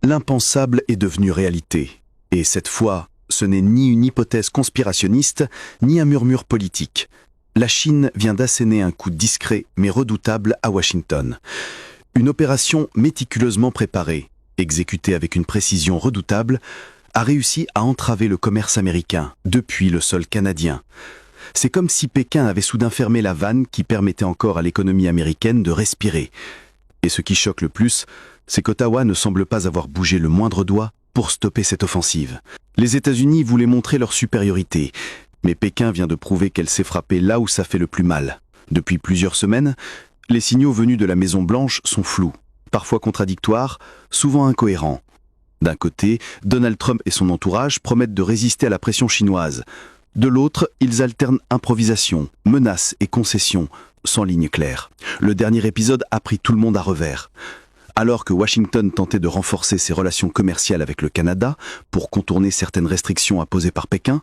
L'impensable est devenu réalité. Et cette fois, ce n'est ni une hypothèse conspirationniste, ni un murmure politique. La Chine vient d'asséner un coup discret mais redoutable à Washington. Une opération méticuleusement préparée, exécutée avec une précision redoutable, a réussi à entraver le commerce américain depuis le sol canadien. C'est comme si Pékin avait soudain fermé la vanne qui permettait encore à l'économie américaine de respirer. Et ce qui choque le plus, c'est qu'Ottawa ne semble pas avoir bougé le moindre doigt pour stopper cette offensive. Les États-Unis voulaient montrer leur supériorité, mais Pékin vient de prouver qu'elle s'est frappée là où ça fait le plus mal. Depuis plusieurs semaines, les signaux venus de la Maison-Blanche sont flous, parfois contradictoires, souvent incohérents. D'un côté, Donald Trump et son entourage promettent de résister à la pression chinoise. De l'autre, ils alternent improvisation, menaces et concessions, sans ligne claire. Le dernier épisode a pris tout le monde à revers. Alors que Washington tentait de renforcer ses relations commerciales avec le Canada pour contourner certaines restrictions imposées par Pékin,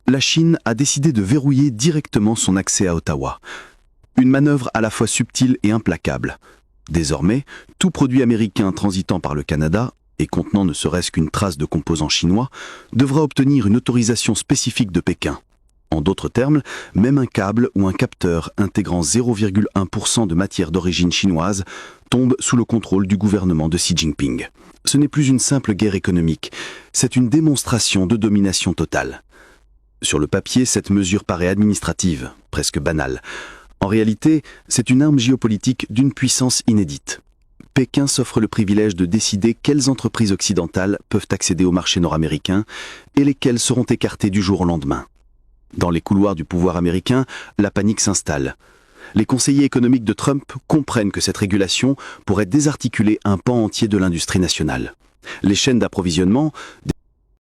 la Chine a décidé de verrouiller directement son accès à Ottawa. Une manœuvre à la fois subtile et implacable. Désormais, tout produit américain transitant par le Canada et contenant ne serait-ce qu'une trace de composants chinois, devra obtenir une autorisation spécifique de Pékin. En d'autres termes, même un câble ou un capteur intégrant 0,1% de matière d'origine chinoise tombe sous le contrôle du gouvernement de Xi Jinping. Ce n'est plus une simple guerre économique, c'est une démonstration de domination totale. Sur le papier, cette mesure paraît administrative, presque banale. En réalité, c'est une arme géopolitique d'une puissance inédite. Pékin s'offre le privilège de décider quelles entreprises occidentales peuvent accéder au marché nord-américain et lesquelles seront écartées du jour au lendemain. Dans les couloirs du pouvoir américain, la panique s'installe. Les conseillers économiques de Trump comprennent que cette régulation pourrait désarticuler un pan entier de l'industrie nationale. Les chaînes d'approvisionnement,